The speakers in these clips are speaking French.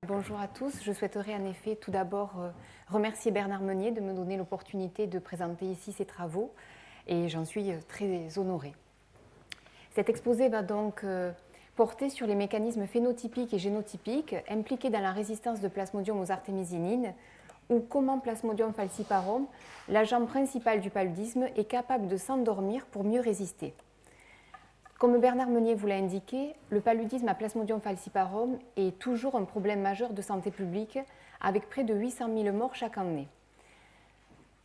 Bonjour à tous. Je souhaiterais en effet tout d'abord remercier Bernard Meunier de me donner l'opportunité de présenter ici ses travaux et j'en suis très honorée. Cet exposé va donc porter sur les mécanismes phénotypiques et génotypiques impliqués dans la résistance de Plasmodium aux artémisinines ou comment Plasmodium falciparum, l'agent principal du paludisme, est capable de s'endormir pour mieux résister. Comme Bernard Meunier vous l'a indiqué, le paludisme à Plasmodium falciparum est toujours un problème majeur de santé publique avec près de 800 000 morts chaque année.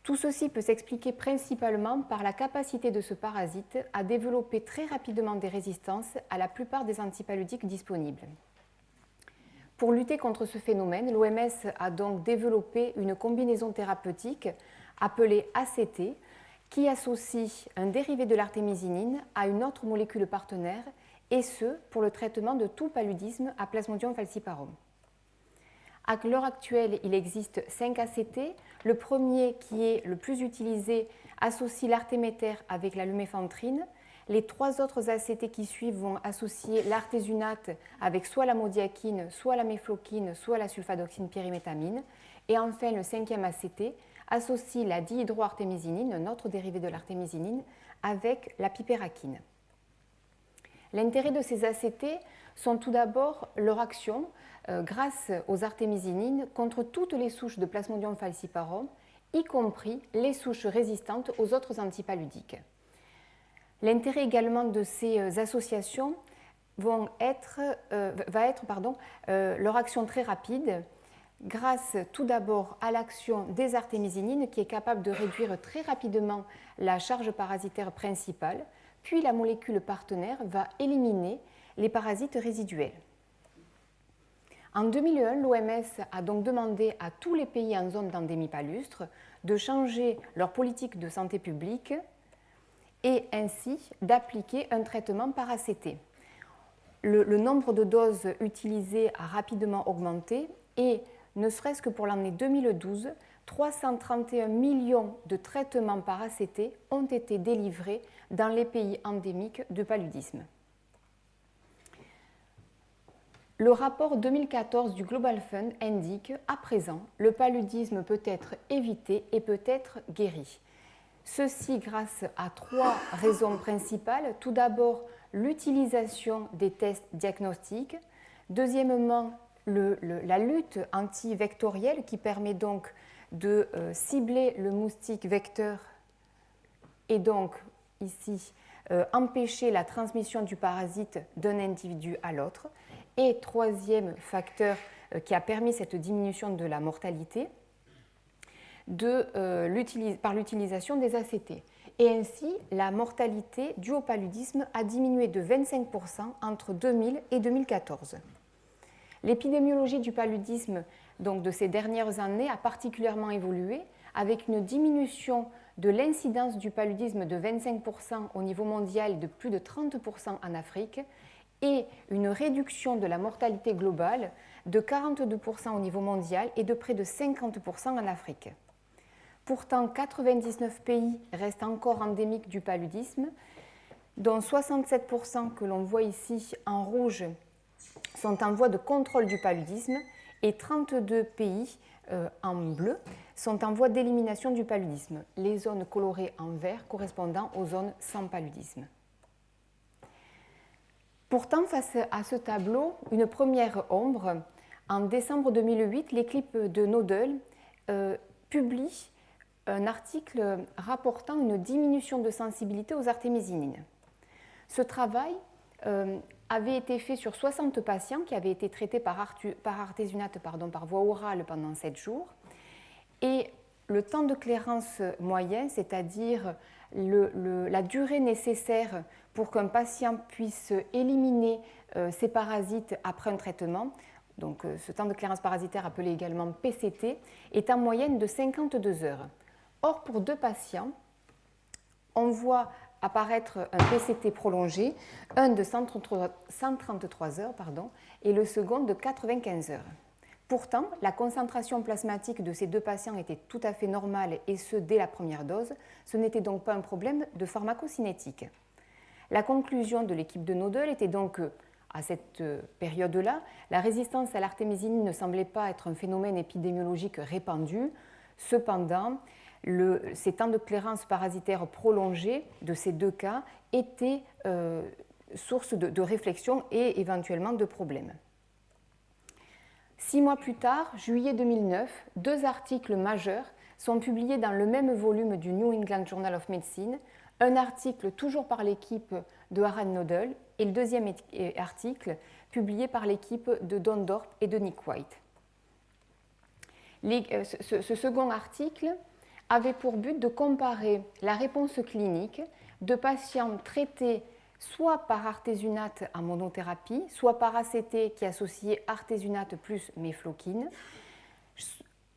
Tout ceci peut s'expliquer principalement par la capacité de ce parasite à développer très rapidement des résistances à la plupart des antipaludiques disponibles. Pour lutter contre ce phénomène, l'OMS a donc développé une combinaison thérapeutique appelée ACT, qui associe un dérivé de l'artémisinine à une autre molécule partenaire, et ce, pour le traitement de tout paludisme à Plasmodium falciparum. À l'heure actuelle, il existe 5 ACT. Le premier, qui est le plus utilisé, associe l'artéméter avec la luméfantrine. Les 3 autres ACT qui suivent vont associer l'artésunate avec soit la modiaquine, soit la méfloquine, soit la sulfadoxine pyrimétamine. Et enfin, le 5e ACT associe la dihydroartémisinine, un autre dérivé de l'artémisinine, avec la pipérakine. L'intérêt de ces ACT sont tout d'abord leur action grâce aux artémisinines contre toutes les souches de Plasmodium falciparum, y compris les souches résistantes aux autres antipaludiques. L'intérêt également de ces associations va être leur action très rapide, grâce tout d'abord à l'action des artémisinines qui est capable de réduire très rapidement la charge parasitaire principale, puis la molécule partenaire va éliminer les parasites résiduels. En 2001, l'OMS a donc demandé à tous les pays en zone d'endémie palustre de changer leur politique de santé publique et ainsi d'appliquer un traitement par ACT. Le nombre de doses utilisées a rapidement augmenté et ne serait-ce que pour l'année 2012, 331 millions de traitements par ACT ont été délivrés dans les pays endémiques de paludisme. Le rapport 2014 du Global Fund indique à présent le paludisme peut être évité et peut être guéri. Ceci grâce à 3 raisons principales. Tout d'abord, l'utilisation des tests diagnostiques. Deuxièmement, la lutte antivectorielle qui permet donc de cibler le moustique vecteur et donc ici empêcher la transmission du parasite d'un individu à l'autre. Et troisième facteur qui a permis cette diminution de la mortalité par l'utilisation des ACT. Et ainsi, la mortalité due au paludisme a diminué de 25% entre 2000 et 2014. L'épidémiologie du paludisme donc, de ces dernières années a particulièrement évolué avec une diminution de l'incidence du paludisme de 25% au niveau mondial et de plus de 30% en Afrique et une réduction de la mortalité globale de 42% au niveau mondial et de près de 50% en Afrique. Pourtant, 99 pays restent encore endémiques du paludisme, dont 67% que l'on voit ici en rouge sont en voie de contrôle du paludisme et 32 pays en bleu sont en voie d'élimination du paludisme, les zones colorées en vert correspondant aux zones sans paludisme. Pourtant, face à ce tableau, une première ombre, en décembre 2008, l'équipe de Nodel publie un article rapportant une diminution de sensibilité aux artémisinines. Ce travail avait été fait sur 60 patients qui avaient été traités par artésunate par voie orale pendant 7 jours. Et le temps de clairance moyen, c'est-à-dire la durée nécessaire pour qu'un patient puisse éliminer ces parasites après un traitement, donc ce temps de clairance parasitaire appelé également PCT, est en moyenne de 52 heures. Or, pour 2 patients, on voit apparaître un PCT prolongé, un de 133 heures et le second de 95 heures. Pourtant, la concentration plasmatique de ces 2 patients était tout à fait normale et ce dès la première dose. Ce n'était donc pas un problème de pharmacocinétique. La conclusion de l'équipe de Nodel était donc que, à cette période-là, la résistance à l'artémisinine ne semblait pas être un phénomène épidémiologique répandu. Cependant, ces temps de clairance parasitaire prolongés de ces deux cas étaient source de réflexion et éventuellement de problèmes. 6 mois plus tard, juillet 2009, 2 articles majeurs sont publiés dans le même volume du New England Journal of Medicine, un article toujours par l'équipe de Harald Nodel et le deuxième article publié par l'équipe de Don Dorp et de Nick White. Ce second article avait pour but de comparer la réponse clinique de patients traités soit par artésunate en monothérapie, soit par ACT qui associait artésunate plus mefloquine.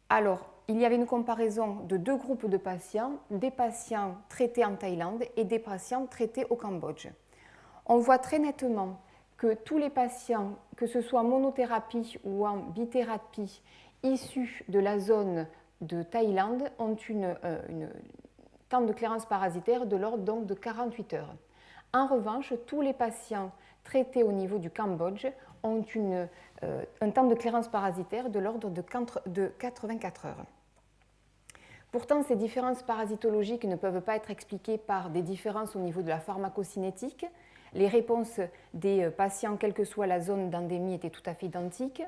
Alors, il y avait une comparaison de 2 groupes de patients, des patients traités en Thaïlande et des patients traités au Cambodge. On voit très nettement que tous les patients, que ce soit en monothérapie ou en bithérapie, issus de la zone de Thaïlande, ont une temps de clairance parasitaire de l'ordre donc de 48 heures. En revanche, tous les patients traités au niveau du Cambodge ont un temps de clairance parasitaire de l'ordre de 84 heures. Pourtant, ces différences parasitologiques ne peuvent pas être expliquées par des différences au niveau de la pharmacocinétique. Les réponses des patients, quelle que soit la zone d'endémie, étaient tout à fait identiques.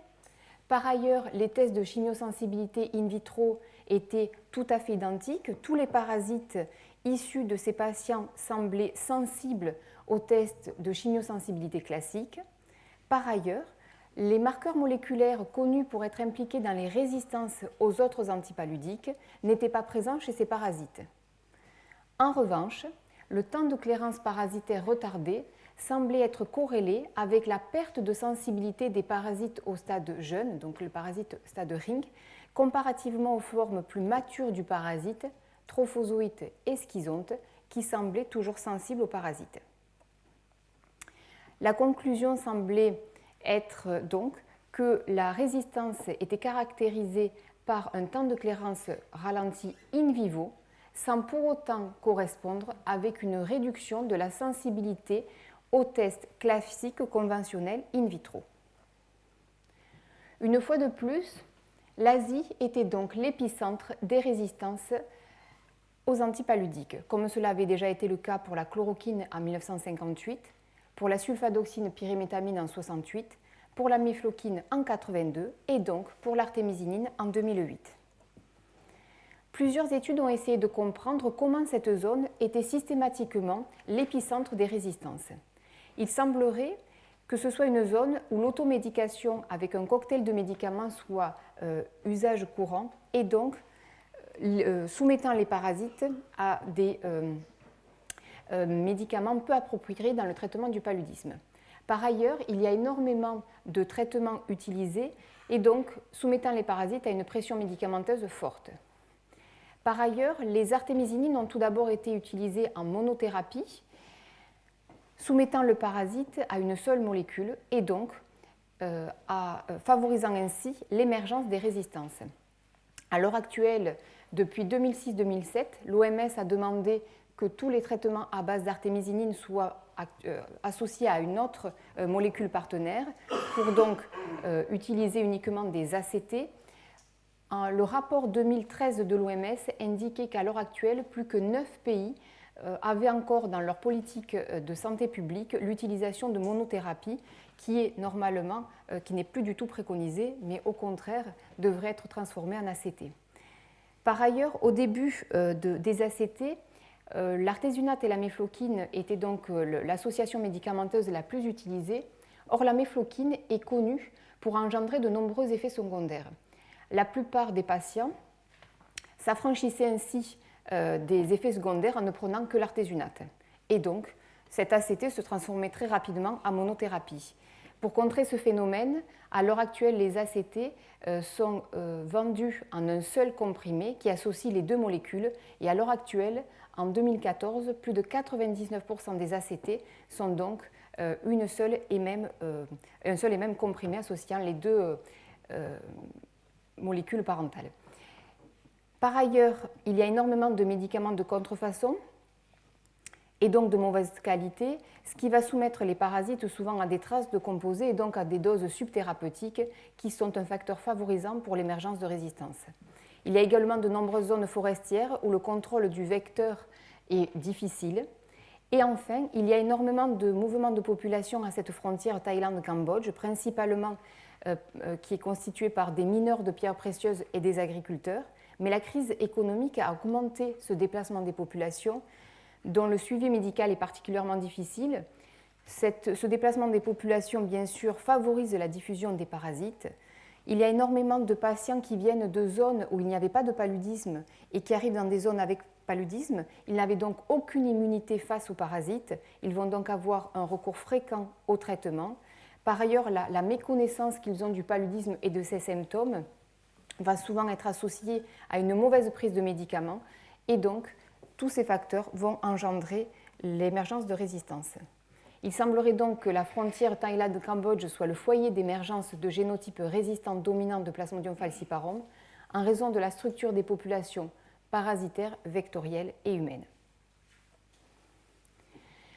Par ailleurs, les tests de chimiosensibilité in vitro étaient tout à fait identiques. Tous les parasites issus de ces patients semblaient sensibles aux tests de chimiosensibilité classique. Par ailleurs, les marqueurs moléculaires connus pour être impliqués dans les résistances aux autres antipaludiques n'étaient pas présents chez ces parasites. En revanche, le temps de clairance parasitaire retardé semblait être corrélé avec la perte de sensibilité des parasites au stade jeune, donc le parasite stade ring, comparativement aux formes plus matures du parasite, trophozoïte et schizonte, qui semblaient toujours sensibles aux parasites. La conclusion semblait être donc que la résistance était caractérisée par un temps de clairance ralenti in vivo, sans pour autant correspondre avec une réduction de la sensibilité aux tests classiques conventionnels in vitro. Une fois de plus, l'Asie était donc l'épicentre des résistances aux antipaludiques, comme cela avait déjà été le cas pour la chloroquine en 1958, pour la sulfadoxine pyrimétamine en 1968, pour la mefloquine en 1982 et donc pour l'artémisinine en 2008. Plusieurs études ont essayé de comprendre comment cette zone était systématiquement l'épicentre des résistances. Il semblerait que ce soit une zone où l'automédication avec un cocktail de médicaments soit usage courant et donc soumettant les parasites à des médicaments peu appropriés dans le traitement du paludisme. Par ailleurs, il y a énormément de traitements utilisés et donc soumettant les parasites à une pression médicamenteuse forte. Par ailleurs, les artémisinines ont tout d'abord été utilisées en monothérapie, soumettant le parasite à une seule molécule et donc favorisant ainsi l'émergence des résistances. À l'heure actuelle, depuis 2006-2007, l'OMS a demandé que tous les traitements à base d'artémisinine soient associés à une autre molécule partenaire pour donc utiliser uniquement des ACT. Le rapport 2013 de l'OMS indiquait qu'à l'heure actuelle, plus que 9 pays avaient encore dans leur politique de santé publique l'utilisation de monothérapie qui est normalement, qui n'est plus du tout préconisée, mais au contraire devrait être transformée en ACT. Par ailleurs, au début des ACT, l'artésunate et la mefloquine étaient donc l'association médicamenteuse la plus utilisée. Or, la mefloquine est connue pour engendrer de nombreux effets secondaires. La plupart des patients s'affranchissaient ainsi des effets secondaires en ne prenant que l'artésunate. Et donc, cet ACT se transformait très rapidement en monothérapie. Pour contrer ce phénomène, à l'heure actuelle, les ACT sont vendus en un seul comprimé qui associe les deux molécules. Et à l'heure actuelle, en 2014, plus de 99% des ACT sont donc un seul et même comprimé associant les deux molécules parentales. Par ailleurs, il y a énormément de médicaments de contrefaçon et donc de mauvaise qualité, ce qui va soumettre les parasites souvent à des traces de composés et donc à des doses subthérapeutiques qui sont un facteur favorisant pour l'émergence de résistance. Il y a également de nombreuses zones forestières où le contrôle du vecteur est difficile. Et enfin, il y a énormément de mouvements de population à cette frontière Thaïlande-Cambodge, principalement qui est constituée par des mineurs de pierres précieuses et des agriculteurs. Mais la crise économique a augmenté ce déplacement des populations, dont le suivi médical est particulièrement difficile. Ce déplacement des populations, bien sûr, favorise la diffusion des parasites. Il y a énormément de patients qui viennent de zones où il n'y avait pas de paludisme et qui arrivent dans des zones avec paludisme. Ils n'avaient donc aucune immunité face aux parasites. Ils vont donc avoir un recours fréquent au traitement. Par ailleurs, la méconnaissance qu'ils ont du paludisme et de ses symptômes va souvent être associée à une mauvaise prise de médicaments et donc tous ces facteurs vont engendrer l'émergence de résistance. Il semblerait donc que la frontière Thaïlande-Cambodge soit le foyer d'émergence de génotypes résistants dominants de Plasmodium falciparum en raison de la structure des populations parasitaires, vectorielles et humaines.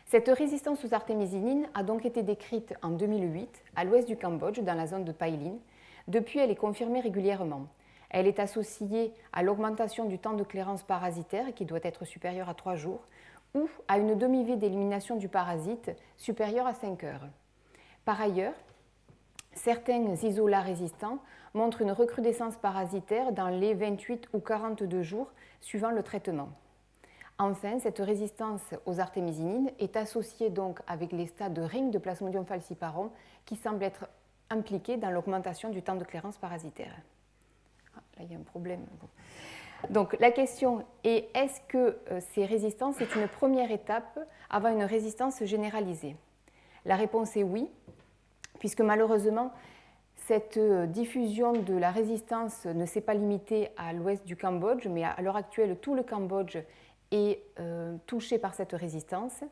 Cette résistance aux artémisinines a donc été décrite en 2008 à l'ouest du Cambodge, dans la zone de Pailin. Depuis, elle est confirmée régulièrement. Elle est associée à l'augmentation du temps de clairance parasitaire, qui doit être supérieur à 3 jours, ou à une demi-vie d'élimination du parasite supérieure à 5 heures. Par ailleurs, certains isolats résistants montrent une recrudescence parasitaire dans les 28 ou 42 jours suivant le traitement. Enfin, cette résistance aux artémisinines est associée donc avec les stades de ring de Plasmodium falciparum qui semblent être impliqués dans l'augmentation du temps de clairance parasitaire. Ah, là, il y a un problème. Bon. Donc la question est, est-ce que ces résistances c'est une première étape avant une résistance généralisée? La réponse est oui, puisque malheureusement, cette diffusion de la résistance ne s'est pas limitée à l'ouest du Cambodge, mais à l'heure actuelle, tout le Cambodge est touché par cette résistance.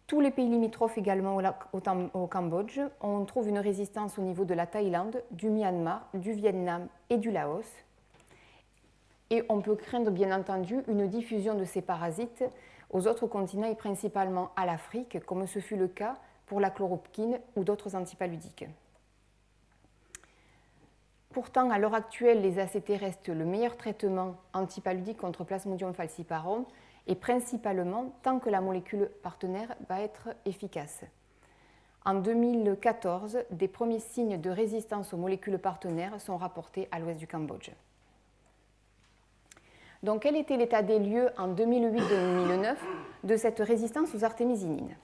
Tous les pays limitrophes également au Cambodge, on trouve une résistance au niveau de la Thaïlande, du Myanmar, du Vietnam et du Laos. Et on peut craindre bien entendu une diffusion de ces parasites aux autres continents et principalement à l'Afrique, comme ce fut le cas pour la chloroquine ou d'autres antipaludiques. Pourtant, à l'heure actuelle, les ACT restent le meilleur traitement antipaludique contre Plasmodium falciparum et principalement tant que la molécule partenaire va être efficace. En 2014, des premiers signes de résistance aux molécules partenaires sont rapportés à l'ouest du Cambodge. Donc, quel était l'état des lieux en 2008-2009 de cette résistance aux artémisinines?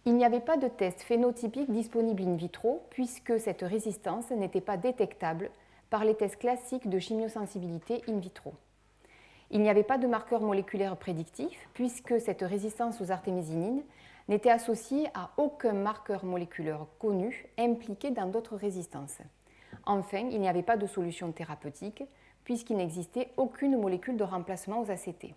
Il n'y avait pas de test phénotypique disponible in vitro puisque cette résistance n'était pas détectable par les tests classiques de chimiosensibilité in vitro. Il n'y avait pas de marqueur moléculaire prédictif puisque cette résistance aux artémisinines n'était associée à aucun marqueur moléculaire connu impliqué dans d'autres résistances. Enfin, il n'y avait pas de solution thérapeutique puisqu'il n'existait aucune molécule de remplacement aux ACT.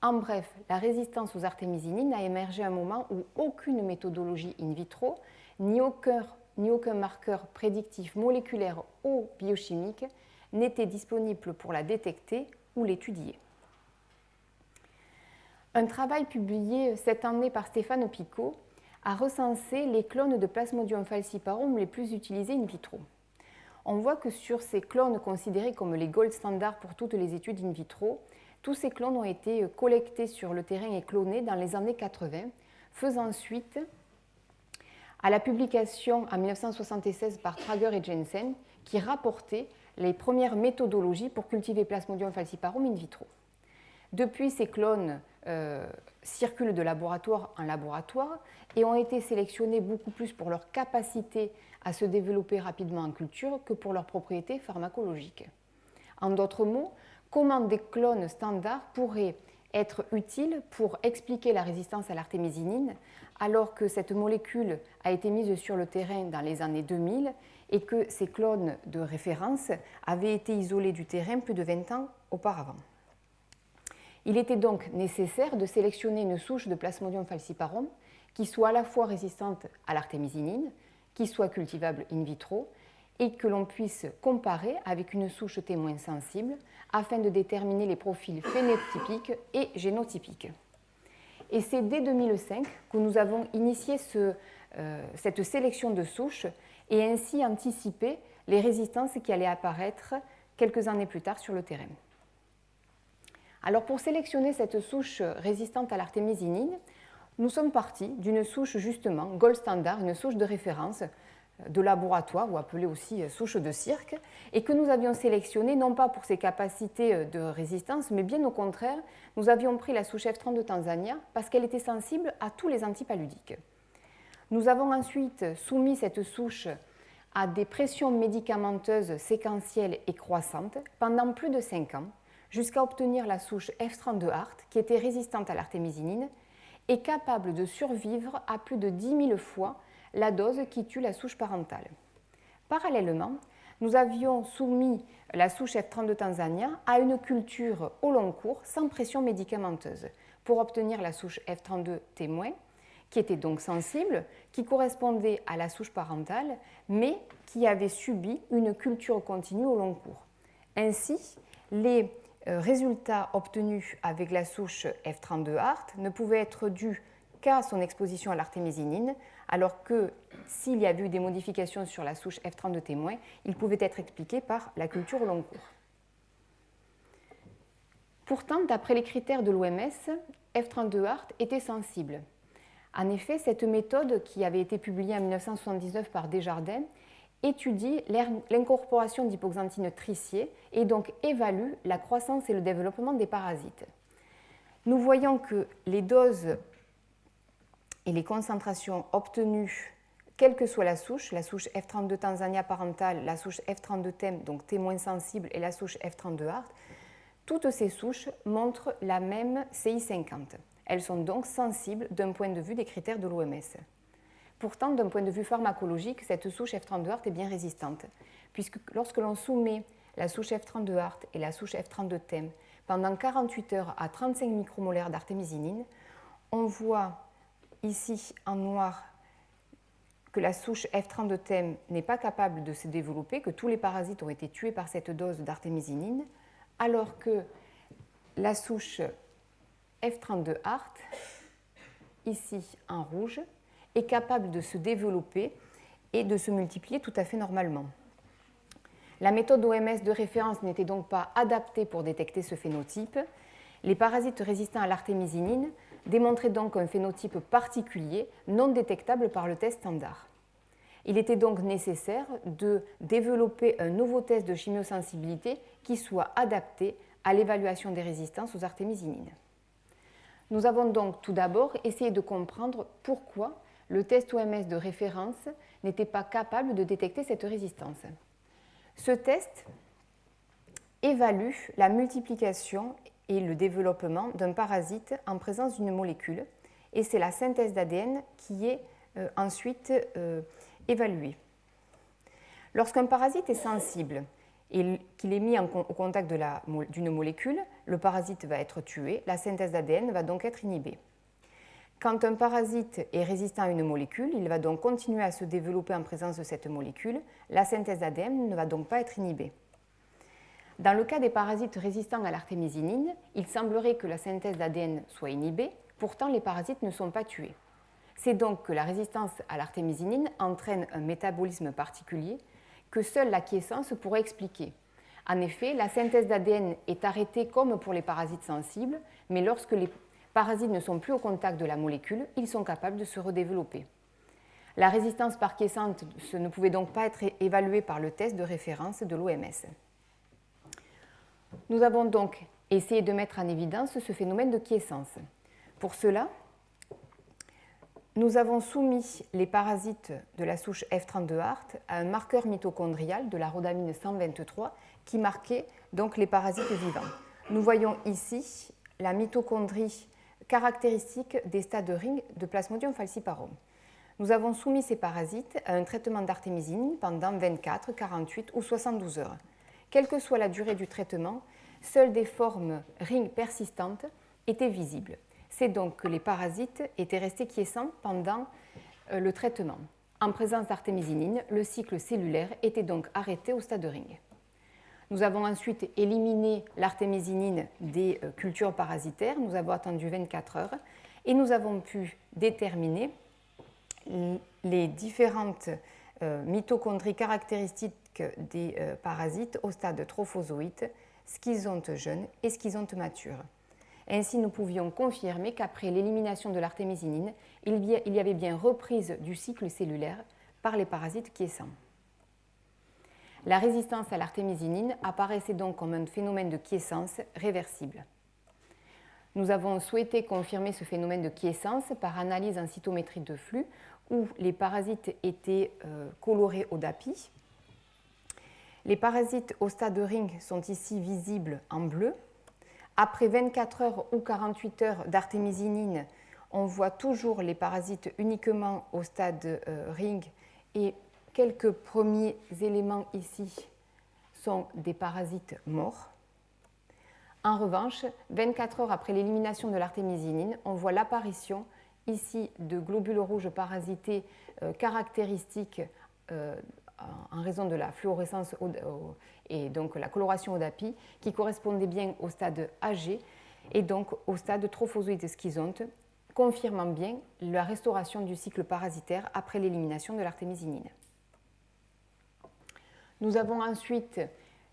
En bref, la résistance aux artémisinines a émergé à un moment où aucune méthodologie in vitro, ni aucun marqueur prédictif moléculaire ou biochimique n'était disponible pour la détecter ou l'étudier. Un travail publié cette année par Stéphane Picot a recensé les clones de Plasmodium falciparum les plus utilisés in vitro. On voit que sur ces clones considérés comme les gold standards pour toutes les études in vitro, tous ces clones ont été collectés sur le terrain et clonés dans les années 80, faisant suite à la publication en 1976 par Trager et Jensen qui rapportait les premières méthodologies pour cultiver Plasmodium falciparum in vitro. Depuis, ces clones circulent de laboratoire en laboratoire et ont été sélectionnés beaucoup plus pour leur capacité à se développer rapidement en culture que pour leurs propriétés pharmacologiques. En d'autres mots, comment des clones standards pourraient être utiles pour expliquer la résistance à l'artémisinine alors que cette molécule a été mise sur le terrain dans les années 2000 et que ces clones de référence avaient été isolés du terrain plus de 20 ans auparavant. Il était donc nécessaire de sélectionner une souche de Plasmodium falciparum qui soit à la fois résistante à l'artémisinine, qui soit cultivable in vitro et que l'on puisse comparer avec une souche témoin sensible afin de déterminer les profils phénotypiques et génotypiques. Et c'est dès 2005 que nous avons initié cette sélection de souches et ainsi anticipé les résistances qui allaient apparaître quelques années plus tard sur le terrain. Alors pour sélectionner cette souche résistante à l'artémisinine, nous sommes partis d'une souche justement gold standard, une souche de référence de laboratoire ou appelée aussi souche de cirque, et que nous avions sélectionnée non pas pour ses capacités de résistance, mais bien au contraire, nous avions pris la souche F30 de Tanzania parce qu'elle était sensible à tous les antipaludiques. Nous avons ensuite soumis cette souche à des pressions médicamenteuses séquentielles et croissantes pendant plus de 5 ans, jusqu'à obtenir la souche F32 HART qui était résistante à l'artémisinine et capable de survivre à plus de 10 000 fois la dose qui tue la souche parentale. Parallèlement, nous avions soumis la souche F30 de Tanzania à une culture au long cours sans pression médicamenteuse pour obtenir la souche F32 témoin, qui était donc sensible, qui correspondait à la souche parentale, mais qui avait subi une culture continue au long cours. Ainsi, les résultats obtenus avec la souche F32 HART ne pouvaient être dus qu'à son exposition à l'artémisinine, alors que s'il y avait eu des modifications sur la souche F32 témoin, ils pouvaient être expliqués par la culture au long cours. Pourtant, d'après les critères de l'OMS, F32 HART était sensible. En effet, cette méthode, qui avait été publiée en 1979 par Desjardins, étudie l'incorporation d'hypoxanthine tricier et donc évalue la croissance et le développement des parasites. Nous voyons que les doses et les concentrations obtenues, quelle que soit la souche F32 Tanzania parentale, la souche F32 TEM, donc témoin sensible, et la souche F32 HART, toutes ces souches montrent la même CI50. Elles sont donc sensibles d'un point de vue des critères de l'OMS. Pourtant, d'un point de vue pharmacologique, cette souche F32 HART est bien résistante, puisque lorsque l'on soumet la souche F32 HART et la souche F32 TEM pendant 48 heures à 35 micromolaires d'artémisinine, on voit ici en noir que la souche F32 TEM n'est pas capable de se développer, que tous les parasites ont été tués par cette dose d'artémisinine, alors que la souche F32 HART, ici en rouge, est capable de se développer et de se multiplier tout à fait normalement. La méthode OMS de référence n'était donc pas adaptée pour détecter ce phénotype. Les parasites résistants à l'artémisinine démontraient donc un phénotype particulier non détectable par le test standard. Il était donc nécessaire de développer un nouveau test de chimiosensibilité qui soit adapté à l'évaluation des résistances aux artémisinines. Nous avons donc tout d'abord essayé de comprendre pourquoi le test OMS de référence n'était pas capable de détecter cette résistance. Ce test évalue la multiplication et le développement d'un parasite en présence d'une molécule, et c'est la synthèse d'ADN qui est ensuite évaluée. Lorsqu'un parasite est sensible et qu'il est mis au contact d'une molécule, le parasite va être tué, la synthèse d'ADN va donc être inhibée. Quand un parasite est résistant à une molécule, il va donc continuer à se développer en présence de cette molécule, la synthèse d'ADN ne va donc pas être inhibée. Dans le cas des parasites résistants à l'artémisinine, il semblerait que la synthèse d'ADN soit inhibée, pourtant les parasites ne sont pas tués. C'est donc que la résistance à l'artémisinine entraîne un métabolisme particulier que seule la quiescence pourrait expliquer. En effet, la synthèse d'ADN est arrêtée comme pour les parasites sensibles, mais lorsque les parasites ne sont plus au contact de la molécule, ils sont capables de se redévelopper. La résistance par quiescence ne pouvait donc pas être évaluée par le test de référence de l'OMS. Nous avons donc essayé de mettre en évidence ce phénomène de quiescence. Pour cela, nous avons soumis les parasites de la souche F32 HART à un marqueur mitochondrial de la rhodamine 123 qui marquait donc les parasites vivants. Nous voyons ici la mitochondrie caractéristique des stades de ring de Plasmodium falciparum. Nous avons soumis ces parasites à un traitement d'artémisinine pendant 24, 48 ou 72 heures. Quelle que soit la durée du traitement, seules des formes ring persistantes étaient visibles. C'est donc que les parasites étaient restés quiescents pendant le traitement. En présence d'artémisinine, le cycle cellulaire était donc arrêté au stade de ring. Nous avons ensuite éliminé l'artémisinine des cultures parasitaires. Nous avons attendu 24 heures et nous avons pu déterminer les différentes mitochondries caractéristiques des parasites au stade trophozoïte, schizonte jeune et schizonte mature. Ainsi, nous pouvions confirmer qu'après l'élimination de l'artémisinine, il y avait bien reprise du cycle cellulaire par les parasites quiescents. La résistance à l'artémisinine apparaissait donc comme un phénomène de quiescence réversible. Nous avons souhaité confirmer ce phénomène de quiescence par analyse en cytométrie de flux où les parasites étaient colorés au DAPI. Les parasites au stade de ring sont ici visibles en bleu. Après 24 heures ou 48 heures d'artémisinine, on voit toujours les parasites uniquement au stade ring et quelques premiers éléments ici sont des parasites morts. En revanche, 24 heures après l'élimination de l'artémisinine, on voit l'apparition ici de globules rouges parasités caractéristiques en raison de la fluorescence et donc la coloration au DAPI qui correspondait bien au stade âgé et donc au stade trophozoïde schizonte, confirmant bien la restauration du cycle parasitaire après l'élimination de l'artémisinine. Nous avons ensuite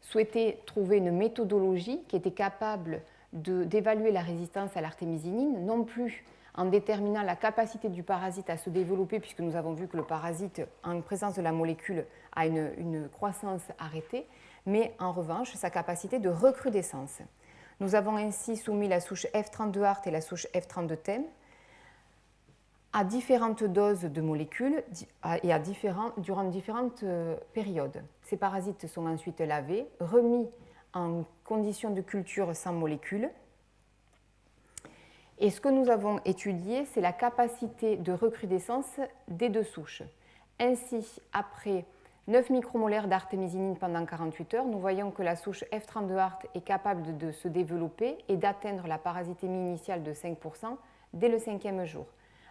souhaité trouver une méthodologie qui était capable d'évaluer la résistance à l'artémisinine, non plus en déterminant la capacité du parasite à se développer, puisque nous avons vu que le parasite, en présence de la molécule, a une croissance arrêtée, mais en revanche, sa capacité de recrudescence. Nous avons ainsi soumis la souche F32 HART et la souche F32 TEM à différentes doses de molécules et durant différentes périodes. Ces parasites sont ensuite lavés, remis en conditions de culture sans molécules. Et ce que nous avons étudié, c'est la capacité de recrudescence des deux souches. Ainsi, après 9 micromolaires d'artémisinine pendant 48 heures, nous voyons que la souche F32 HART est capable de se développer et d'atteindre la parasitémie initiale de 5% dès le 5e jour.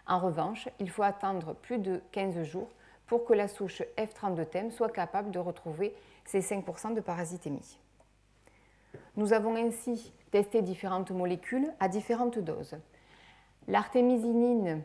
En revanche, il faut attendre plus de 15 jours pour que la souche F32 TEM soit capable de retrouver ces 5% de parasitémie. Nous avons ainsi testé différentes molécules à différentes doses. L'artémisinine,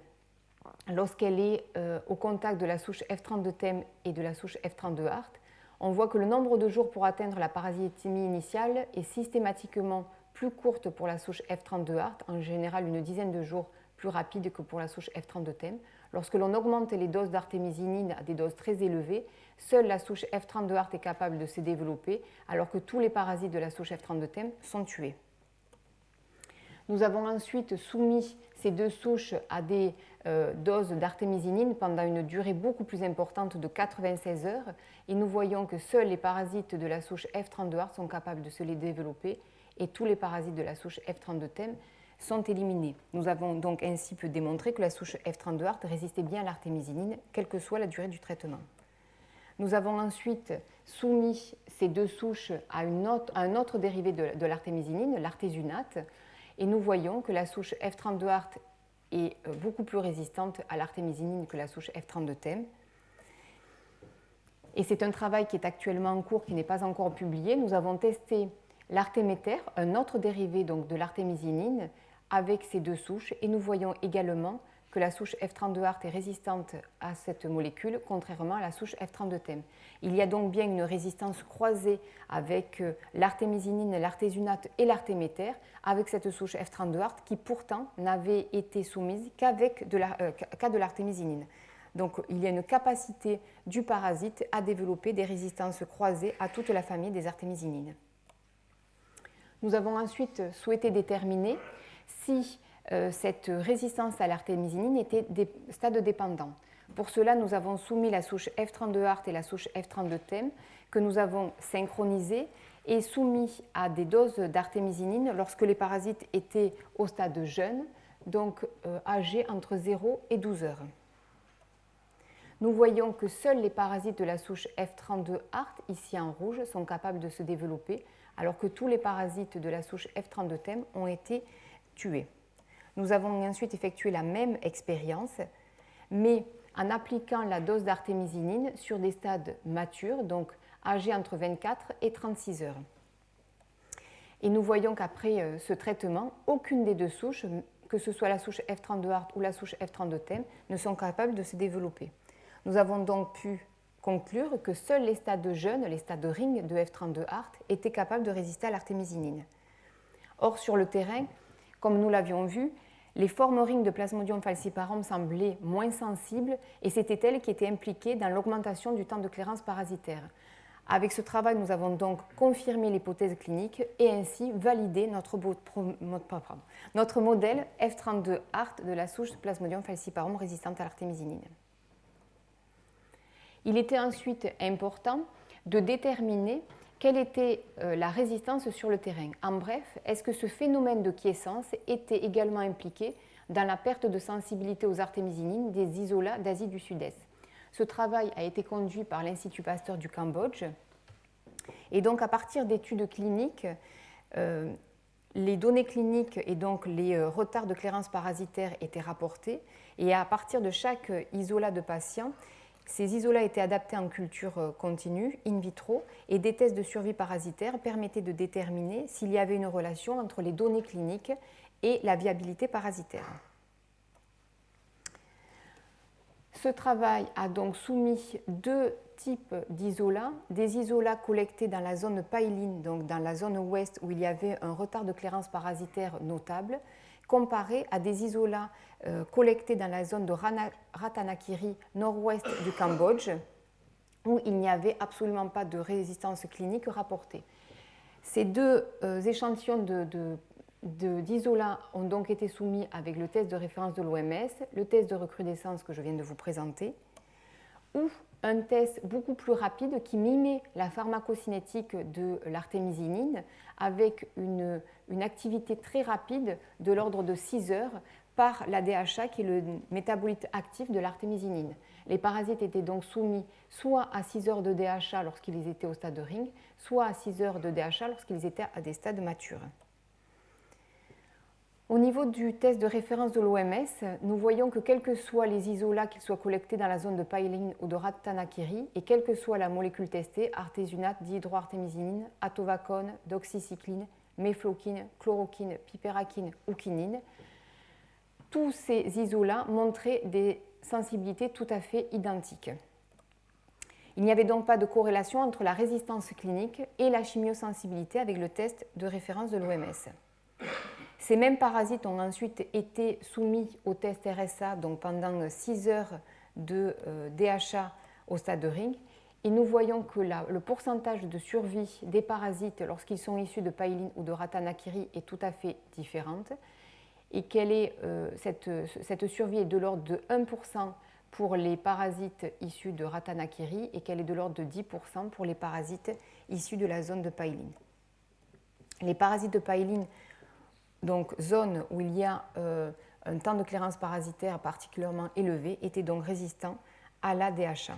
lorsqu'elle est au contact de la souche F32 TEM et de la souche F32 HART, on voit que le nombre de jours pour atteindre la parasitémie initiale est systématiquement plus courte pour la souche F32 HART, en général une dizaine de jours plus rapide que pour la souche F32 TEM. Lorsque l'on augmente les doses d'artémisinine à des doses très élevées, seule la souche F32 HART est capable de se développer, alors que tous les parasites de la souche F32 TEM sont tués. Nous avons ensuite soumis ces deux souches à des doses d'artémisinine pendant une durée beaucoup plus importante de 96 heures, et nous voyons que seuls les parasites de la souche F32 HART sont capables de se les développer, et tous les parasites de la souche F32 TEM sont éliminés. Nous avons donc ainsi pu démontrer que la souche F32 HART résistait bien à l'artémisinine, quelle que soit la durée du traitement. Nous avons ensuite soumis ces deux souches à un autre dérivé de l'artémisinine, l'artésunate, et nous voyons que la souche F32 HART est beaucoup plus résistante à l'artémisinine que la souche F32 TEM. Et c'est un travail qui est actuellement en cours, qui n'est pas encore publié. Nous avons testé l'artéméter, un autre dérivé donc de l'artémisinine, avec ces deux souches, et nous voyons également que la souche F32 HART est résistante à cette molécule, contrairement à la souche F32 TEM. Il y a donc bien une résistance croisée avec l'artémisinine, l'artésunate et l'artéméter, avec cette souche F32 HART qui pourtant n'avait été soumise qu'à de l'artémisinine. Donc il y a une capacité du parasite à développer des résistances croisées à toute la famille des artémisinines. Nous avons ensuite souhaité déterminer si cette résistance à l'artémisinine était stade dépendant. Pour cela, nous avons soumis la souche F32 HART et la souche F32 TEM que nous avons synchronisées et soumis à des doses d'artémisinine lorsque les parasites étaient au stade jeune, donc âgés entre 0 et 12 heures. Nous voyons que seuls les parasites de la souche F32 HART, ici en rouge, sont capables de se développer, alors que tous les parasites de la souche F32 TEM ont été tués. Nous avons ensuite effectué la même expérience, mais en appliquant la dose d'artémisinine sur des stades matures, donc âgés entre 24 et 36 heures. Et nous voyons qu'après ce traitement, aucune des deux souches, que ce soit la souche F32 Hart ou la souche F32 Thème, ne sont capables de se développer. Nous avons donc pu conclure que seuls les stades jeunes, les stades de ring de F32 Hart, étaient capables de résister à l'artémisinine. Or, sur le terrain, comme nous l'avions vu, les formes ring de Plasmodium falciparum semblaient moins sensibles et c'était elles qui étaient impliquées dans l'augmentation du temps de clairance parasitaire. Avec ce travail, nous avons donc confirmé l'hypothèse clinique et ainsi validé notre modèle F32 Hart de la souche Plasmodium falciparum résistante à l'artémisinine. Il était ensuite important de déterminer quelle était la résistance sur le terrain. En bref, est-ce que ce phénomène de quiescence était également impliqué dans la perte de sensibilité aux artémisinines des isolats d'Asie du Sud-Est? Ce travail a été conduit par l'Institut Pasteur du Cambodge. Et donc, à partir d'études cliniques, les données cliniques et donc les retards de clairance parasitaire étaient rapportés. Et à partir de chaque isolat de patient, ces isolats étaient adaptés en culture continue, in vitro, et des tests de survie parasitaire permettaient de déterminer s'il y avait une relation entre les données cliniques et la viabilité parasitaire. Ce travail a donc soumis deux types d'isolats, des isolats collectés dans la zone païline, donc dans la zone ouest où il y avait un retard de clairance parasitaire notable, comparé à des isolats collectés dans la zone de Ratanakiri, nord-ouest du Cambodge, où il n'y avait absolument pas de résistance clinique rapportée. Ces deux échantillons d'isolats ont donc été soumis avec le test de référence de l'OMS, le test de recrudescence que je viens de vous présenter, ou un test beaucoup plus rapide qui mimait la pharmacocinétique de l'artémisinine avec une activité très rapide de l'ordre de 6 heures par la DHA qui est le métabolite actif de l'artémisinine. Les parasites étaient donc soumis soit à 6 heures de DHA lorsqu'ils étaient au stade de ring, soit à 6 heures de DHA lorsqu'ils étaient à des stades matures. Au niveau du test de référence de l'OMS, nous voyons que quels que soient les isolats, qu'ils soient collectés dans la zone de païline ou de Ratanakiri, et quelle que soit la molécule testée, artésunate, dihydroartémisinine, atovacone, doxycycline, méfloquine, chloroquine, pipérakine ou quinine, tous ces isolats montraient des sensibilités tout à fait identiques. Il n'y avait donc pas de corrélation entre la résistance clinique et la chimiosensibilité avec le test de référence de l'OMS. Ces mêmes parasites ont ensuite été soumis au test RSA donc pendant 6 heures de DHA au stade de ring et nous voyons que le pourcentage de survie des parasites lorsqu'ils sont issus de païline ou de Ratanakiri est tout à fait différente et cette survie est de l'ordre de 1% pour les parasites issus de Ratanakiri et qu'elle est de l'ordre de 10% pour les parasites issus de la zone de païline. Les parasites de païline, donc zone où il y a un temps de clairance parasitaire particulièrement élevé, étaient donc résistants à la DHA.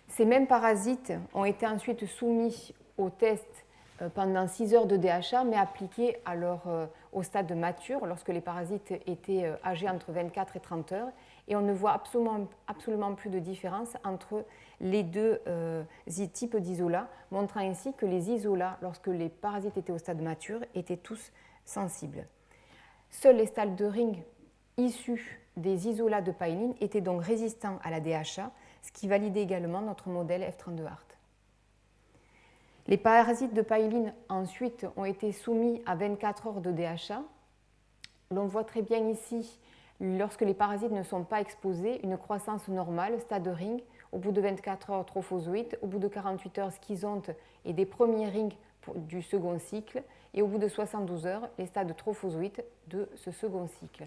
Ces mêmes parasites ont été ensuite soumis au test pendant 6 heures de DHA, mais appliqués au stade mature, lorsque les parasites étaient âgés entre 24 et 30 heures, et on ne voit absolument plus de différence entre les deux types d'isolats, montrant ainsi que les isolats, lorsque les parasites étaient au stade mature, étaient tous sensibles. Seuls les stades de ring issus des isolats de païline étaient donc résistants à la DHA, ce qui validait également notre modèle F32 Hart. Les parasites de païline ensuite ont été soumis à 24 heures de DHA. L'on voit très bien ici, lorsque les parasites ne sont pas exposés, une croissance normale, stade de ring, au bout de 24 heures trophozoïte, au bout de 48 heures schizonte et des premiers rings du second cycle, et au bout de 72 heures, les stades trophozoïtes de ce second cycle.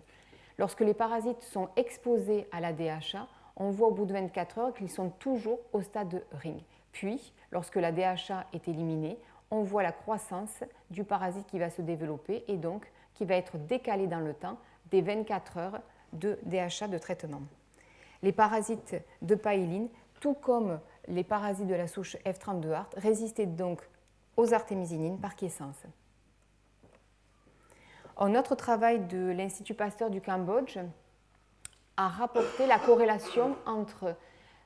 Lorsque les parasites sont exposés à la DHA, on voit au bout de 24 heures qu'ils sont toujours au stade de ring. Puis, lorsque la DHA est éliminée, on voit la croissance du parasite qui va se développer et donc qui va être décalé dans le temps des 24 heures de DHA de traitement. Les parasites de païline, tout comme les parasites de la souche F32 Hart, résistaient donc aux artémisinines par quiescence. Un autre travail de l'Institut Pasteur du Cambodge a rapporté la corrélation entre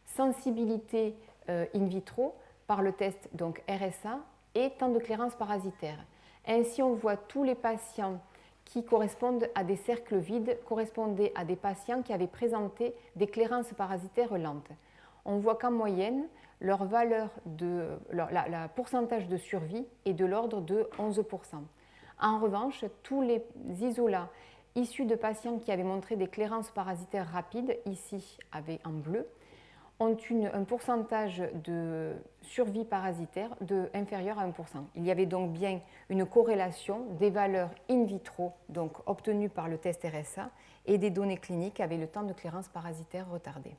sensibilité in vitro par le test donc RSA et temps de clairance parasitaire. Ainsi, on voit tous les patients qui correspondent à des cercles vides correspondaient à des patients qui avaient présenté des clairances parasitaires lentes. On voit qu'en moyenne, leur valeur la pourcentage de survie est de l'ordre de 11%. En revanche, tous les isolats issus de patients qui avaient montré des clairances parasitaires rapides, ici en bleu, ont un pourcentage de survie parasitaire inférieur à 1%. Il y avait donc bien une corrélation des valeurs in vitro, donc obtenues par le test RSA, et des données cliniques avec le temps de clairance parasitaire retardé.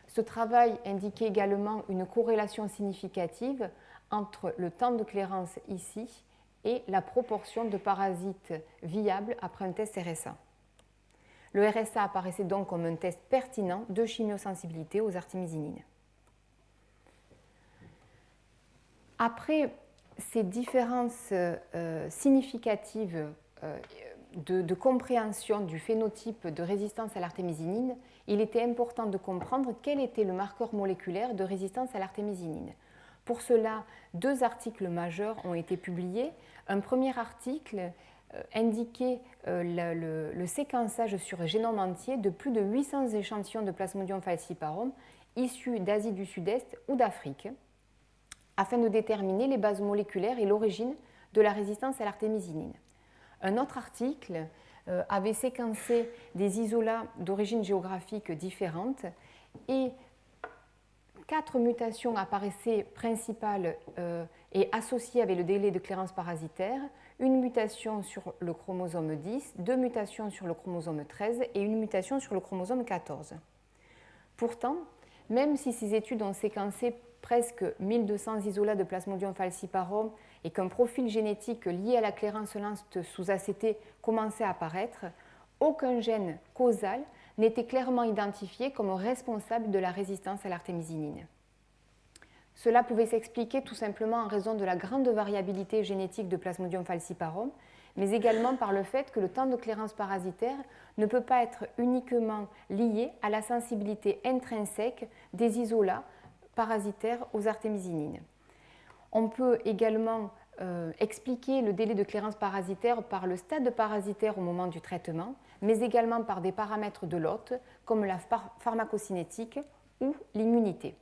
Ce travail indiquait également une corrélation significative entre le temps de clairance ici et la proportion de parasites viables après un test RSA. Le RSA apparaissait donc comme un test pertinent de chimiosensibilité aux artémisinines. Après ces différences significatives de compréhension du phénotype de résistance à l'artémisinine, il était important de comprendre quel était le marqueur moléculaire de résistance à l'artémisinine. Pour cela, 2 articles majeurs ont été publiés. Un premier article indiquait le séquençage sur génome entier de plus de 800 échantillons de Plasmodium falciparum issus d'Asie du Sud-Est ou d'Afrique, afin de déterminer les bases moléculaires et l'origine de la résistance à l'artémisinine. Un autre article avait séquencé des isolats d'origine géographique différentes et 4 mutations apparaissaient principales et associées avec le délai de clairance parasitaire, une mutation sur le chromosome 10, 2 mutations sur le chromosome 13 et une mutation sur le chromosome 14. Pourtant, même si ces études ont séquencé presque 1200 isolats de Plasmodium falciparum et qu'un profil génétique lié à la clairance lente sous ACT commençait à apparaître, aucun gène causal n'était clairement identifié comme responsable de la résistance à l'artémisinine. Cela pouvait s'expliquer tout simplement en raison de la grande variabilité génétique de Plasmodium falciparum, mais également par le fait que le temps de clairance parasitaire ne peut pas être uniquement lié à la sensibilité intrinsèque des isolats parasitaires aux artémisinines. On peut également expliquer le délai de clairance parasitaire par le stade parasitaire au moment du traitement, mais également par des paramètres de l'hôte comme la pharmacocinétique ou l'immunité.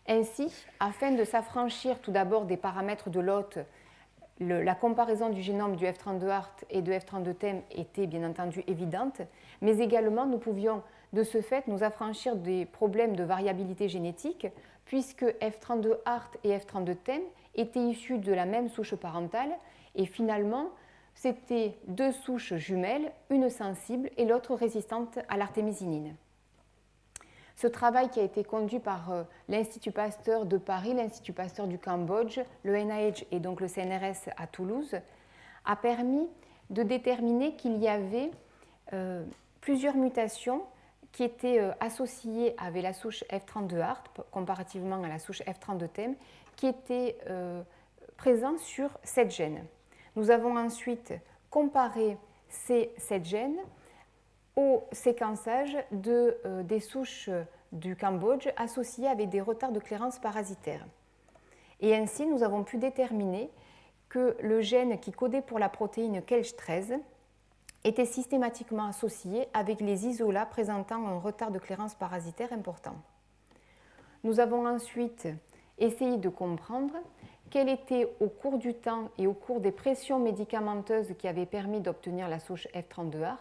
Ainsi, afin de s'affranchir tout d'abord des paramètres de l'hôte, la comparaison du génome du F32ART et de F32TEM était bien entendu évidente, mais également nous pouvions de ce fait nous affranchir des problèmes de variabilité génétique, puisque F32ART et F32TEM étaient issus de la même souche parentale, et finalement, c'était 2 souches jumelles, une sensible et l'autre résistante à l'artémisinine. Ce travail qui a été conduit par l'Institut Pasteur de Paris, l'Institut Pasteur du Cambodge, le NIH et donc le CNRS à Toulouse, a permis de déterminer qu'il y avait plusieurs mutations qui étaient associées avec la souche F32ART, comparativement à la souche F32TEM, qui étaient présentes sur 7 gènes. Nous avons ensuite comparé ces 7 gènes au séquençage des souches du Cambodge associées avec des retards de clairance parasitaire. Et ainsi, nous avons pu déterminer que le gène qui codait pour la protéine KELCH13 était systématiquement associé avec les isolats présentant un retard de clairance parasitaire important. Nous avons ensuite essayé de comprendre quel était au cours du temps et au cours des pressions médicamenteuses qui avaient permis d'obtenir la souche F32ART,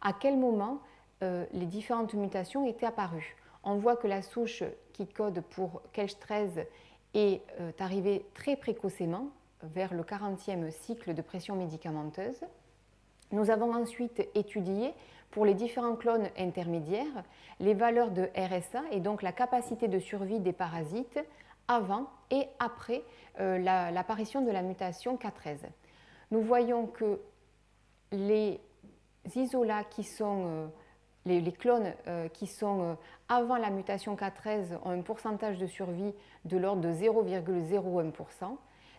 à quel moment les différentes mutations étaient apparues. On voit que la souche qui code pour KELCH13 est arrivée très précocement, vers le 40e cycle de pression médicamenteuse. Nous avons ensuite étudié, pour les différents clones intermédiaires, les valeurs de RSA et donc la capacité de survie des parasites avant et après l'apparition de la mutation K13. Nous voyons que les isolats qui sont, les clones qui sont avant la mutation K13 ont un pourcentage de survie de l'ordre de 0,01%.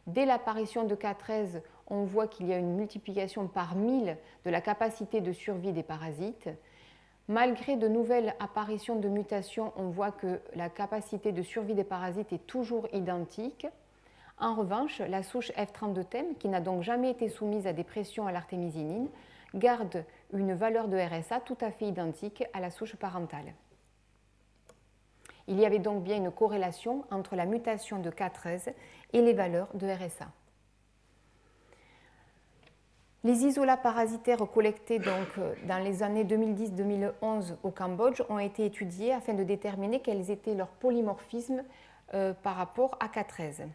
Dès l'apparition de K13, on voit qu'il y a une multiplication par 1000 de la capacité de survie des parasites. Malgré de nouvelles apparitions de mutations, on voit que la capacité de survie des parasites est toujours identique. En revanche, la souche F32-TEM, qui n'a donc jamais été soumise à des pressions à l'artémisinine, garde une valeur de RSA tout à fait identique à la souche parentale. Il y avait donc bien une corrélation entre la mutation de K13 et les valeurs de RSA. Les isolats parasitaires collectés donc dans les années 2010-2011 au Cambodge ont été étudiés afin de déterminer quels étaient leurs polymorphismes par rapport à K13.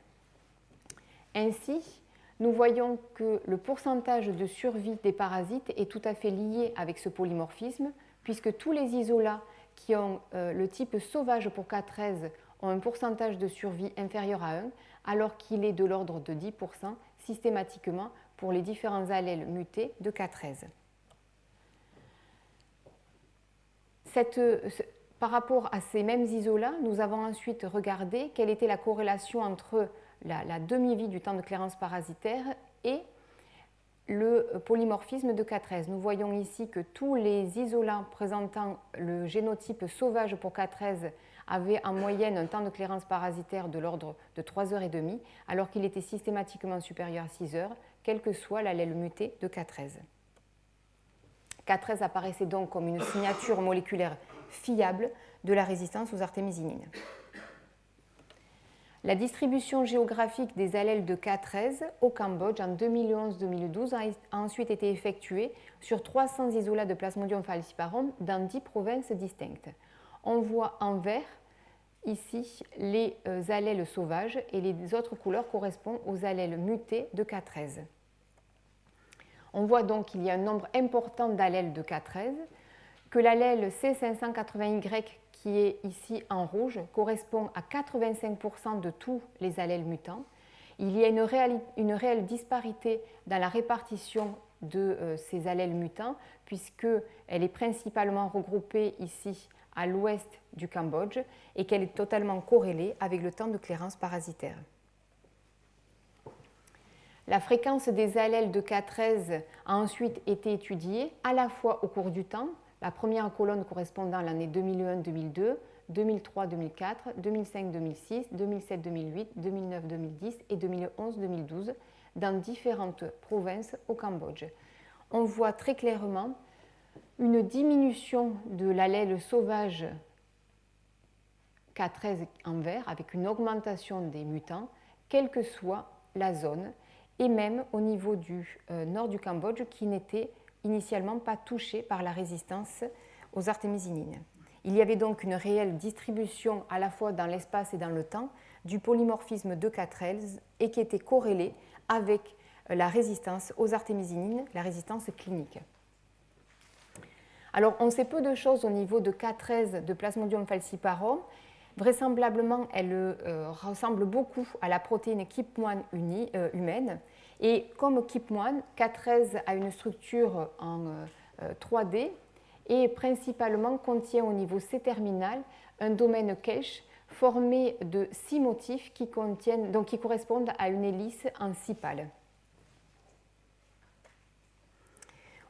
Ainsi, nous voyons que le pourcentage de survie des parasites est tout à fait lié avec ce polymorphisme, puisque tous les isolats qui ont le type sauvage pour K13 ont un pourcentage de survie inférieur à 1, alors qu'il est de l'ordre de 10% systématiquement pour les différents allèles mutés de K13. Par rapport à ces mêmes isolats, nous avons ensuite regardé quelle était la corrélation entre la demi-vie du temps de clairance parasitaire et le polymorphisme de K13. Nous voyons ici que tous les isolats présentant le génotype sauvage pour K13 avaient en moyenne un temps de clairance parasitaire de l'ordre de 3h30, alors qu'il était systématiquement supérieur à 6 heures, quel que soit l'allèle muté de K13. K13 apparaissait donc comme une signature moléculaire fiable de la résistance aux artémisinines. La distribution géographique des allèles de K13 au Cambodge en 2011-2012 a ensuite été effectuée sur 300 isolats de Plasmodium falciparum dans 10 provinces distinctes. On voit en vert ici les allèles sauvages et les autres couleurs correspondent aux allèles mutés de K13. On voit donc qu'il y a un nombre important d'allèles de K13, que l'allèle C580Y qui est ici en rouge correspond à 85% de tous les allèles mutants. Il y a une réelle disparité dans la répartition de ces allèles mutants puisqu'elle est principalement regroupée ici à l'ouest du Cambodge et qu'elle est totalement corrélée avec le temps de clairance parasitaire. La fréquence des allèles de K13 a ensuite été étudiée à la fois au cours du temps, la première colonne correspondant à l'année 2001-2002, 2003-2004, 2005-2006, 2007-2008, 2009-2010 et 2011-2012 dans différentes provinces au Cambodge. On voit très clairement une diminution de l'allèle sauvage K13 en vert avec une augmentation des mutants, quelle que soit la zone, et même au niveau du nord du Cambodge qui n'était initialement pas touché par la résistance aux artémisinines. Il y avait donc une réelle distribution à la fois dans l'espace et dans le temps du polymorphisme de K13 et qui était corrélée avec la résistance aux artémisinines, la résistance clinique. Alors, on sait peu de choses au niveau de K13 de Plasmodium falciparum. Vraisemblablement, elle ressemble beaucoup à la protéine KIP1 humaine. Et comme KIP1, K13 a une structure en 3D et principalement contient au niveau C-terminal un domaine cache formé de 6 motifs qui correspondent à une hélice en 6 pales.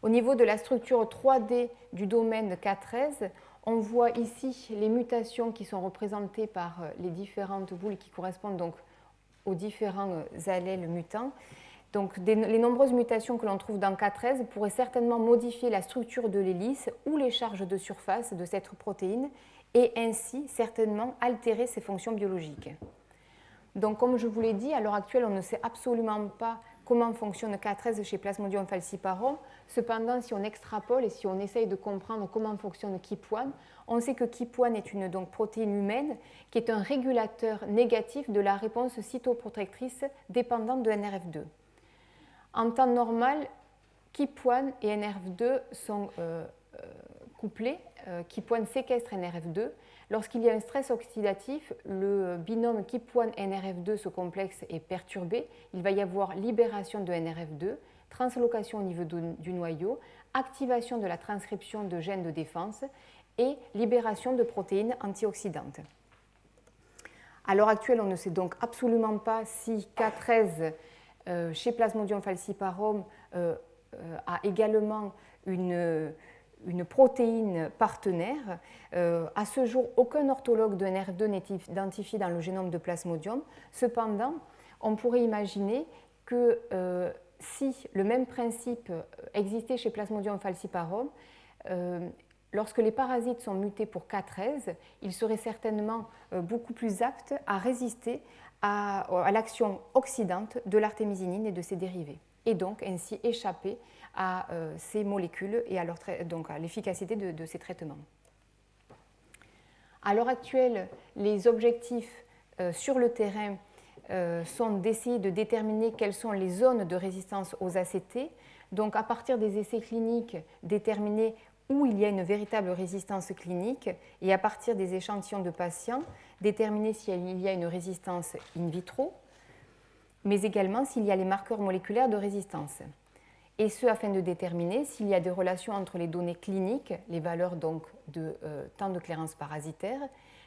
Au niveau de la structure 3D du domaine K13, on voit ici les mutations qui sont représentées par les différentes boules qui correspondent donc aux différents allèles mutants. Donc, les nombreuses mutations que l'on trouve dans K13 pourraient certainement modifier la structure de l'hélice ou les charges de surface de cette protéine et ainsi certainement altérer ses fonctions biologiques. Donc, comme je vous l'ai dit, à l'heure actuelle, on ne sait absolument pas comment fonctionne K13 chez Plasmodium falciparum. Cependant, si on extrapole et si on essaye de comprendre comment fonctionne KIP1, on sait que KIP1 est une protéine humaine qui est un régulateur négatif de la réponse cytoprotectrice dépendante de NRF2. En temps normal, KIP1 et NRF2 sont couplés. KIP1 séquestre NRF2. Lorsqu'il y a un stress oxydatif, le binôme KIP1-NRF2, ce complexe, est perturbé. Il va y avoir libération de NRF2, translocation au niveau du noyau, activation de la transcription de gènes de défense et libération de protéines antioxydantes. À l'heure actuelle, on ne sait donc absolument pas si K13 chez Plasmodium falciparum a également une une protéine partenaire. À ce jour, aucun orthologue de NR2 n'est identifié dans le génome de Plasmodium. Cependant, on pourrait imaginer que si le même principe existait chez Plasmodium falciparum, lorsque les parasites sont mutés pour K13, ils seraient certainement beaucoup plus aptes à résister à l'action oxydante de l'artémisinine et de ses dérivés, et donc ainsi échapper à ces molécules et à l'efficacité de ces traitements. À l'heure actuelle, les objectifs sur le terrain sont d'essayer de déterminer quelles sont les zones de résistance aux ACT, donc à partir des essais cliniques, déterminer où il y a une véritable résistance clinique et à partir des échantillons de patients, déterminer s'il y a une résistance in vitro, mais également s'il y a les marqueurs moléculaires de résistance. Et ce, afin de déterminer s'il y a des relations entre les données cliniques, les valeurs donc de temps de clairance parasitaire,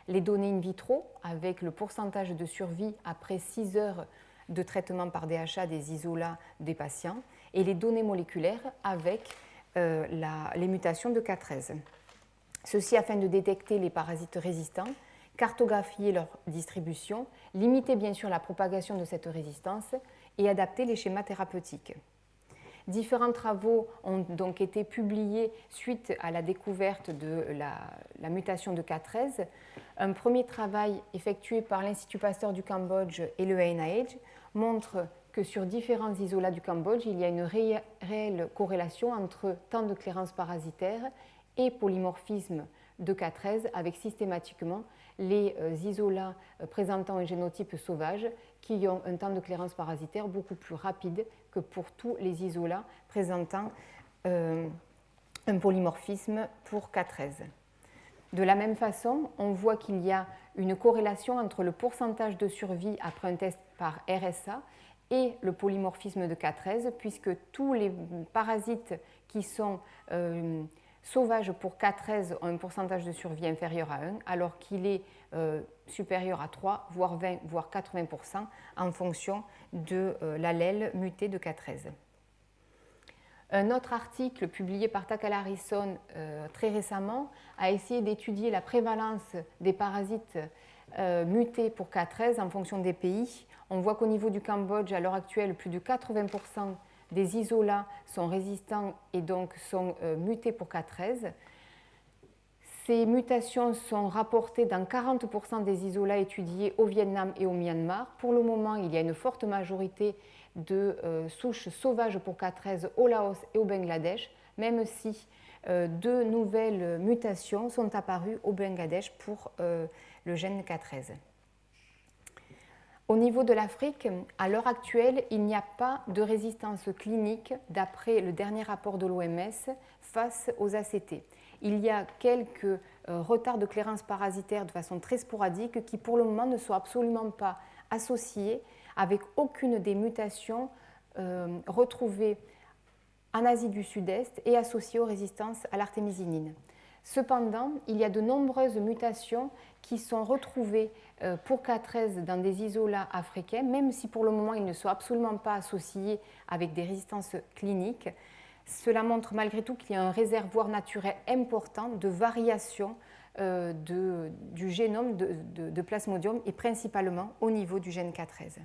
les données in vitro, avec le pourcentage de survie après 6 heures de traitement par DHA des isolats des patients, et les données moléculaires avec les mutations de K13. Ceci afin de détecter les parasites résistants, cartographier leur distribution, limiter bien sûr la propagation de cette résistance et adapter les schémas thérapeutiques. Différents travaux ont donc été publiés suite à la découverte de la mutation de K13. Un premier travail effectué par l'Institut Pasteur du Cambodge et le NIH montre que sur différents isolats du Cambodge, il y a une réelle corrélation entre temps de clairance parasitaire et polymorphisme de K13, avec systématiquement les isolats présentant un génotype sauvage qui ont un temps de clairance parasitaire beaucoup plus rapide que pour tous les isolats présentant un polymorphisme pour K13. De la même façon, on voit qu'il y a une corrélation entre le pourcentage de survie après un test par RSA et le polymorphisme de K13, puisque tous les parasites qui sont sauvages pour K13 ont un pourcentage de survie inférieur à 1, alors qu'il est supérieur à 3, voire 20, voire 80% en fonction de l'allèle muté de K13. Un autre article publié par Takala Harrison très récemment a essayé d'étudier la prévalence des parasites mutés pour K13 en fonction des pays. On voit qu'au niveau du Cambodge, à l'heure actuelle, plus de 80% des isolats sont résistants et donc sont mutés pour K13. Ces mutations sont rapportées dans 40% des isolats étudiés au Vietnam et au Myanmar. Pour le moment, il y a une forte majorité de souches sauvages pour K13 au Laos et au Bangladesh, même si 2 nouvelles mutations sont apparues au Bangladesh pour le gène K13. Au niveau de l'Afrique, à l'heure actuelle, il n'y a pas de résistance clinique d'après le dernier rapport de l'OMS face aux ACT. Il y a quelques retards de clairance parasitaire de façon très sporadique qui pour le moment ne sont absolument pas associés avec aucune des mutations retrouvées en Asie du Sud-Est et associées aux résistances à l'artémisinine. Cependant, il y a de nombreuses mutations qui sont retrouvées pour K13 dans des isolats africains, même si pour le moment ils ne sont absolument pas associés avec des résistances cliniques. Cela montre malgré tout qu'il y a un réservoir naturel important de variation du génome de Plasmodium et principalement au niveau du gène K13.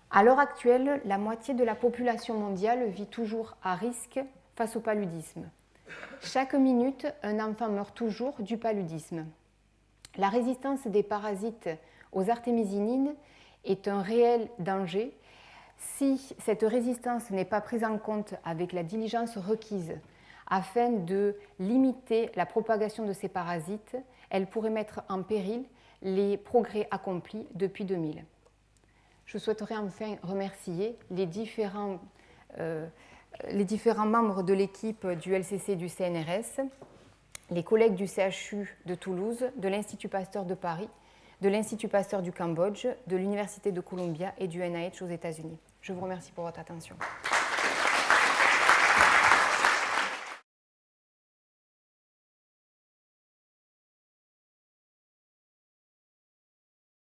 À l'heure actuelle, la moitié de la population mondiale vit toujours à risque face au paludisme. Chaque minute, un enfant meurt toujours du paludisme. La résistance des parasites aux artémisinines est un réel danger si cette résistance n'est pas prise en compte avec la diligence requise afin de limiter la propagation de ces parasites. Elle pourrait mettre en péril les progrès accomplis depuis 2000. Je souhaiterais enfin remercier les différents membres de l'équipe du LCC et du CNRS, les collègues du CHU de Toulouse, de l'Institut Pasteur de Paris, de l'Institut Pasteur du Cambodge, de l'Université de Columbia et du NIH aux États-Unis. Je vous remercie pour votre attention.